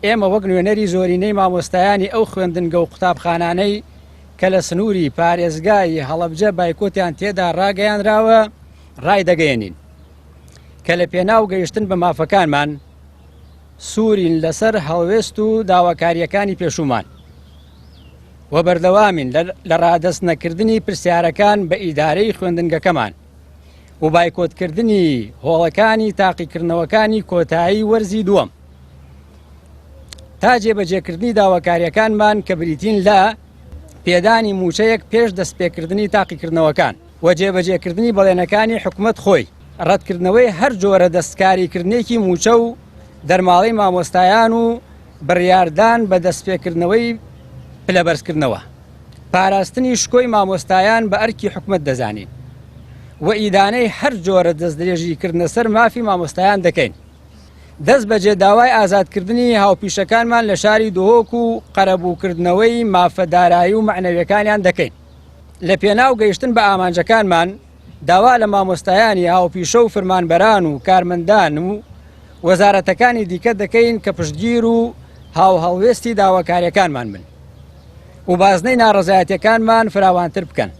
ئێمە وەک نوێنەری زۆرینەی مامۆستایانی ئەو خوێندنگە و قوتابخانانەی کە لە سنووری پارێزگای هەڵەبجە بایکۆتیان تێدا ڕاگەیاندراوە ڕای دەگەیەنین کە لە پێناو گەیشتن بە مافەکانمان سوورین لەسەر هەڵوێست و داواکاریەکانی پێشومان و بەردەوامین لە ڕادەست نەکردنی پرسیارەکان بە ئیدارەی خوێندنگەکەمان و بایکۆتکردنی هۆڵەکانی تاقیکردنەوەکانی کۆتایی وەرزی دووەم تا جێبەجێکردنی داواکاریەکانمان کە بریتین لە پێدانی موچەیەک پێش دەستپێکردنی تاقیکردنەوەکان و جێبەجێکردنی بەڵێنەکانی حکوومەت خۆی ڕەتکردنەوەی هەر جۆرە دەستکاریکردنێکی موچە و دەرماڵەی مامۆستایان و بڕیاردان بە دەستپێکردنەوەی پلەبەرزکردنەوە پاراستنی شکۆی مامۆستایان بە ئەرکی حکوومەت دەزانین و ئیدانەی هەر جۆرە دەستدرێژیکردنە سەر مافی مامۆستایان دەکەین دەست بەجێ داوای ئازادکردنی هاوپیشەکانمان لە شاری دۆهۆک و قەرەبووکردنەوەی مافەدارایی و معنەویەکانیان دەکەین لە پێناو گەیشتن بە ئامانجەکانمان داوا لە مامۆستایانی هاوپیشە و فرمانبەران و کارمەندان و وەزارەتەکانی دیکە دەکەین کە پشتگیر و هاوهەڵوێستی داواکاریەکانمان بن و بازنەی ناڕەزایەتیەکانمان فراوانتر بکەن